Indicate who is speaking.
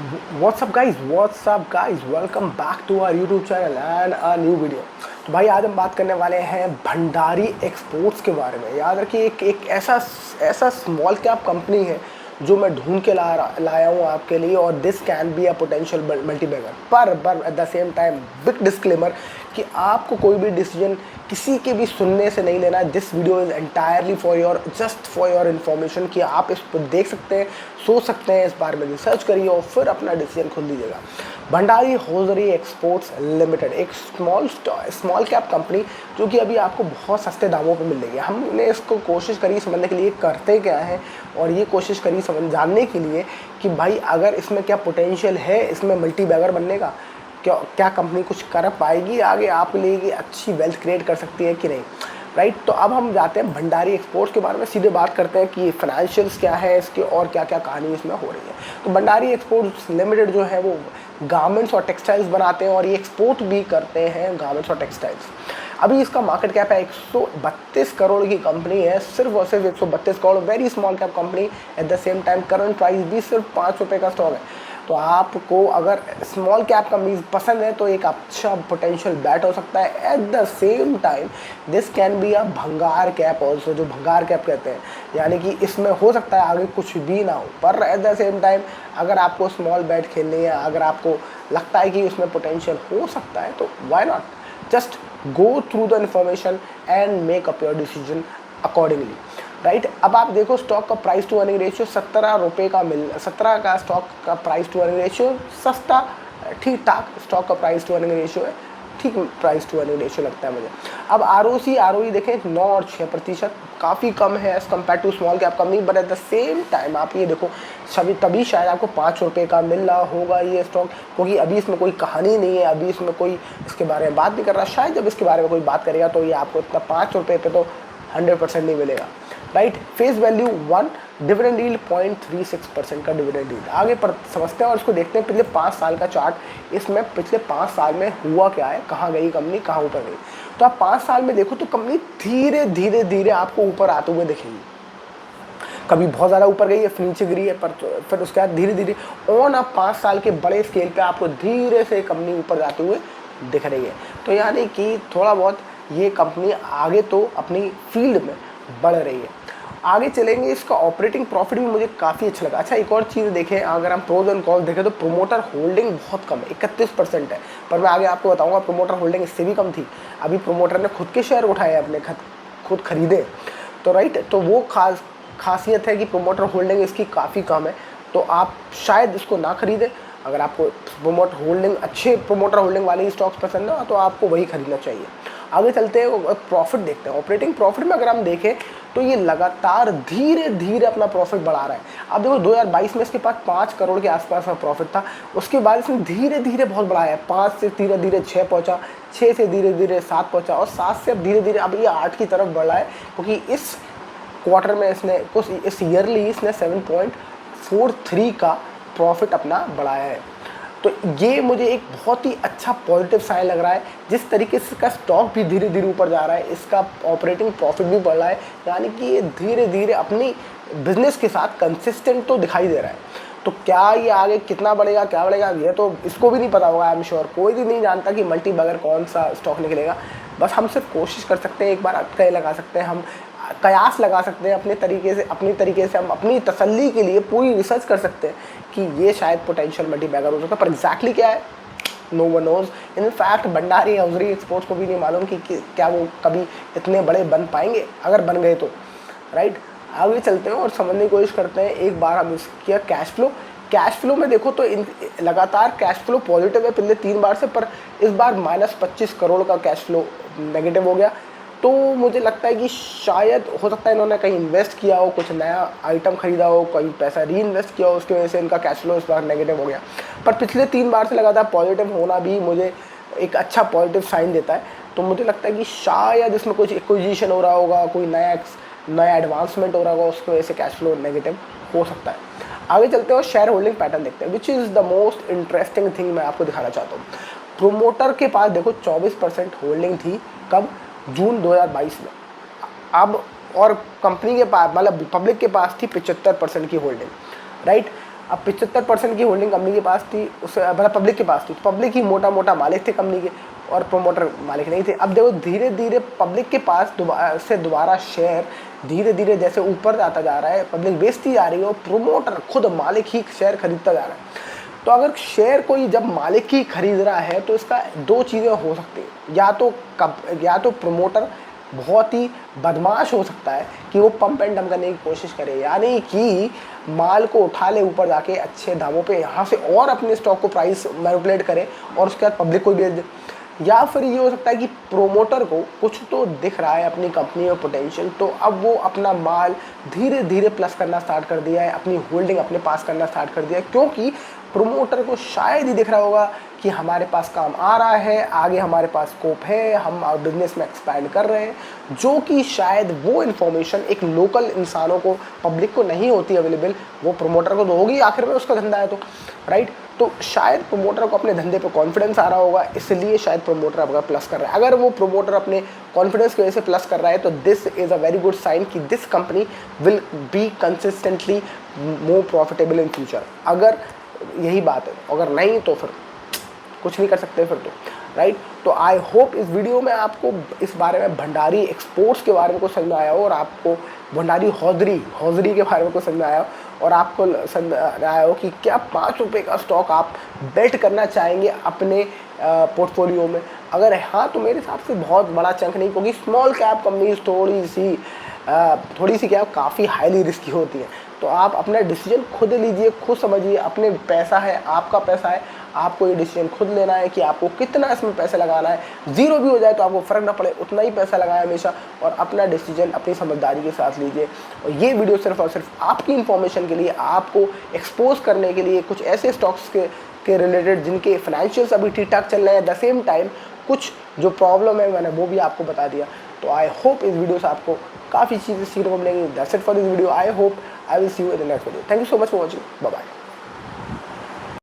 Speaker 1: What's up guys, welcome back to our YouTube channel and a new video। तो भाई आज हम बात करने वाले हैं भंडारी एक्सपोर्ट्स के बारे में। याद रखिए एक ऐसा स्मॉल कैप कंपनी है जो मैं ढूंढ के लाया हूँ आपके लिए, और this can be a potential multibagger. पर at the same time big disclaimer कि आपको कोई भी डिसीजन किसी के भी सुनने से नहीं लेना। This video is entirely just for your information, कि आप इस पर देख सकते हैं, सोच सकते हैं, इस बारे में रिसर्च करिए और फिर अपना डिसीजन खुद लीजिएगा। भंडारी होजरी एक्सपोर्ट्स लिमिटेड एक स्मॉल कैप कंपनी जो कि अभी आपको बहुत सस्ते दामों पर मिल रही है। हमने इसको कोशिश करी समझने के लिए करते क्या है, और ये कोशिश करी जानने के लिए कि भाई अगर इसमें क्या पोटेंशियल है इसमें मल्टी बैगर बनने का, क्या कंपनी कुछ कर पाएगी आगे आपके लिए, कि अच्छी वेल्थ क्रिएट कर सकती है कि नहीं, राइट। तो अब हम जाते हैं भंडारी एक्सपोर्ट्स के बारे में, सीधे बात करते हैं कि फाइनेंशियल्स क्या है इसके और क्या क्या कहानी इसमें हो रही है। तो भंडारी एक्सपोर्ट्स लिमिटेड जो है वो गारमेंट्स और टेक्सटाइल्स बनाते हैं और ये एक्सपोर्ट भी करते हैं गारमेंट्स और टेक्सटाइल्स। अभी इसका मार्केट कैप है 132 करोड़ की कंपनी है, सिर्फ और सिर्फ 132 crore, very small cap company. Eight the same time current price भी सिर्फ 5 रुपये का स्टॉक है। तो आपको अगर स्मॉल कैप कंपनीज पसंद है तो एक अच्छा पोटेंशियल बैट हो सकता है। Eight the same time this can be अ भंगार कैप ऑल्सो, जो भंगार कैप कहते हैं, यानी कि इसमें हो सकता है आगे कुछ भी ना हो। पर एट द सेम टाइम अगर आपको स्मॉल बैट खेलनी है, अगर आपको लगता है कि इसमें पोटेंशियल हो सकता है, तो why not just go through the information and make up your decision accordingly, right. अब आप देखो स्टॉक का प्राइस टू अर्निंग रेशियो 17 रुपये का 17 का स्टॉक का प्राइस टू अर्निंग रेशियो, सस्ता ठीक ठाक स्टॉक का प्राइस टू अर्निंग रेशियो है, ठीक प्राइस टू अर्निंग रेशियो लगता है मुझे। अब आरओई देखें 9 और 6%, काफ़ी कम है as compare to small cap company. But at the same time आप ये देखो तभी शायद आपको 5 रुपये का मिल रहा होगा ये स्टॉक, क्योंकि अभी इसमें कोई कहानी नहीं है, अभी इसमें कोई इसके बारे में बात नहीं कर रहा। शायद जब इसके बारे में कोई बात करेगा तो ये आपको इतना 5 रुपये पे तो 100% नहीं मिलेगा, right. Face value 1, dividend yield 0.36% का डिविडेंड यील्ड। आगे पर समझते हैं और इसको देखते हैं पिछले 5 साल का चार्ट। इसमें पिछले 5 साल में हुआ क्या है, कहाँ गई कंपनी, कहाँ ऊपर गई। तो आप 5 साल में देखो तो कंपनी धीरे धीरे आपको ऊपर आते हुए दिखेगी। कभी बहुत ज़्यादा ऊपर गई है, फिर नीचे गिरी है, पर फिर उसके बाद धीरे धीरे ऑन आप 5 साल के बड़े स्केल पे आपको धीरे से कंपनी ऊपर जाते हुए दिख रही है। तो यानी कि थोड़ा बहुत ये कंपनी आगे तो अपनी फील्ड में बढ़ रही है। आगे चलेंगे, इसका ऑपरेटिंग प्रॉफिट भी मुझे काफ़ी अच्छा लगा। अच्छा, एक और चीज़ देखें, अगर हम प्रोज एंड कॉन्स देखें तो प्रोमोटर होल्डिंग बहुत कम है, 31% है। पर मैं आगे आपको बताऊंगा प्रोमोटर होल्डिंग इससे भी कम थी। अभी प्रोमोटर ने खुद के शेयर उठाए, अपने खुद खरीदे, तो राइट। तो वो खासियत है कि प्रोमोटर होल्डिंग इसकी काफ़ी कम है, तो आप शायद इसको ना खरीदें। अगर आपको अच्छे प्रोमोटर होल्डिंग वाले स्टॉक्स पसंद है तो आपको वही खरीदना चाहिए। आगे चलते हैं, प्रॉफिट देखते हैं। ऑपरेटिंग प्रॉफिट में अगर हम देखें तो ये लगातार धीरे धीरे अपना प्रॉफिट बढ़ा रहा है। अब देखो 2022 में इसके पास 5 करोड़ के आसपास का प्रॉफिट था, उसके बाद इसने धीरे धीरे बहुत बढ़ाया है। 5 से धीरे धीरे 6 पहुँचा, 6 से धीरे धीरे 7 पहुँचा, और 7 से अब धीरे धीरे अब ये 8 की तरफ बढ़ा है, क्योंकि इस क्वार्टर में इस ईयरली इसने 7.43 का प्रॉफिट अपना बढ़ाया है। तो ये मुझे एक बहुत ही अच्छा पॉजिटिव साइन लग रहा है। जिस तरीके से इसका स्टॉक भी धीरे धीरे ऊपर जा रहा है, इसका ऑपरेटिंग प्रॉफिट भी बढ़ रहा है, यानी कि ये धीरे धीरे अपनी बिजनेस के साथ कंसिस्टेंट तो दिखाई दे रहा है। तो क्या ये आगे कितना बढ़ेगा, क्या बढ़ेगा, ये तो इसको भी नहीं पता होगा, आई एम श्योर। कोई भी नहीं जानता कि मल्टी बैगर कौन सा स्टॉक निकलेगा। बस हम सिर्फ कोशिश कर सकते हैं, एक बार अटकलें लगा सकते हैं, हम कयास लगा सकते हैं अपने तरीके से हम अपनी तसल्ली के लिए पूरी रिसर्च कर सकते हैं कि ये शायद पोटेंशियल मल्टी बैगर हो सकता है। पर एग्जैक्टली क्या है, no one knows. In fact Bhandari hosiery exports को भी नहीं मालूम कि क्या वो कभी इतने बड़े बन पाएंगे, अगर बन गए तो, राइट। आगे चलते हैं और समझने की कोशिश करते हैं। एक बार हम इसका कैश फ्लो में देखो तो लगातार कैश फ्लो पॉजिटिव है पिछले 3 बार से, पर इस बार -25 करोड़ का कैश फ्लो नेगेटिव हो गया। तो मुझे लगता है कि शायद हो सकता है इन्होंने कहीं इन्वेस्ट किया हो, कुछ नया आइटम खरीदा हो, कोई पैसा री इन्वेस्ट किया हो, उसकी वजह से इनका कैश फ्लो इस बार नेगेटिव हो गया। पर पिछले 3 बार से लगातार पॉजिटिव होना भी मुझे एक अच्छा पॉजिटिव साइन देता है। तो मुझे लगता है कि शायद इसमें कुछ एक्विजिशन हो रहा होगा, कोई नया एडवांसमेंट हो रहा होगा, उसकी वजह से कैश फ्लो नेगेटिव हो सकता है। आगे चलते हैं और शेयर होल्डिंग पैटर्न देखते हैं, which is the most interesting thing मैं आपको दिखाना चाहता हूँ। प्रोमोटर के पास देखो 24% होल्डिंग थी, कब, जून 2022 में। अब और कंपनी के पास मतलब पब्लिक के पास थी 75% की होल्डिंग, राइट। अब 75% की होल्डिंग कंपनी के पास थी, उससे मतलब पब्लिक के पास थी, पब्लिक ही मोटा मोटा मालिक थे कंपनी के और प्रोमोटर मालिक नहीं थे। अब देखो धीरे धीरे पब्लिक के पास दोबारा शेयर धीरे धीरे जैसे ऊपर जाता जा रहा है, पब्लिक बेचती जा रही है और प्रोमोटर खुद मालिक ही शेयर खरीदता जा रहा है। तो अगर शेयर कोई जब मालिक ही खरीद रहा है तो इसका दो चीज़ें हो सकती हैं, या तो प्रमोटर बहुत ही बदमाश हो सकता है कि वो पंप एंड डंप करने की कोशिश करे, यानी कि माल को उठा ले ऊपर जाके अच्छे दामों पे, यहाँ से और अपने स्टॉक को प्राइस मैनिपुलेट करे और उसके बाद पब्लिक को बेच दे। या फिर ये हो सकता है कि प्रोमोटर को कुछ तो दिख रहा है अपनी कंपनी में पोटेंशियल, तो अब वो अपना माल धीरे धीरे प्लस करना स्टार्ट कर दिया है, अपनी होल्डिंग अपने पास करना स्टार्ट कर दिया है, क्योंकि प्रोमोटर को शायद ही दिख रहा होगा कि हमारे पास काम आ रहा है, आगे हमारे पास स्कोप है, हम बिजनेस में एक्सपैंड कर रहे हैं, जो कि शायद वो इन्फॉर्मेशन एक लोकल इंसानों को, पब्लिक को नहीं होती अवेलेबल, वो प्रोमोटर को तो होगी, आखिर में उसका धंधा है तो, राइट। तो शायद प्रोमोटर को अपने धंधे पे कॉन्फिडेंस आ रहा होगा, इसलिए शायद प्रोमोटर आपका प्लस कर रहा है। अगर वो प्रोमोटर अपने कॉन्फिडेंस की वजह से प्लस कर रहा है तो this is a very good sign कि this company will be consistently more profitable in future. अगर यही बात है, अगर नहीं तो फिर कुछ नहीं कर सकते फिर तो, राइट। तो आई होप इस वीडियो में आपको इस बारे में भंडारी एक्सपोर्ट्स के बारे में कुछ समझ में आया हो, और आपको भंडारी हौजरी के बारे में कुछ समझ में आया हो, और आपको समझ आया हो कि क्या 5 रुपये का स्टॉक आप बेट करना चाहेंगे अपने पोर्टफोलियो में। अगर हाँ तो मेरे हिसाब से बहुत बड़ा चंक नहीं, क्योंकि स्मॉल कैप कंपनीज थोड़ी सी क्या काफ़ी हाईली रिस्की होती है। तो आप अपना डिसीजन खुद लीजिए, खुद समझिए, अपने पैसा है, आपका पैसा है, आपको ये डिसीजन खुद लेना है कि आपको कितना इसमें पैसा लगाना है। ज़ीरो भी हो जाए तो आपको फ़र्क ना पड़े, उतना ही पैसा लगाए हमेशा, और अपना डिसीजन अपनी समझदारी के साथ लीजिए। और ये वीडियो सिर्फ और सिर्फ आपकी इन्फॉर्मेशन के लिए, आपको एक्सपोज करने के लिए, कुछ ऐसे स्टॉक्स के रिलेटेड जिनके फाइनेंशियल्स अभी ठीक ठाक चल रहे हैं, द सेम टाइम कुछ जो प्रॉब्लम है मैंने वो भी आपको बता दिया। तो आई होप इस वीडियो से आपको काफ़ी चीज़ें सीखने को मिलेंगी। That's it for this video. I hope I will see you in the next video. Thank you so much for watching. Bye bye.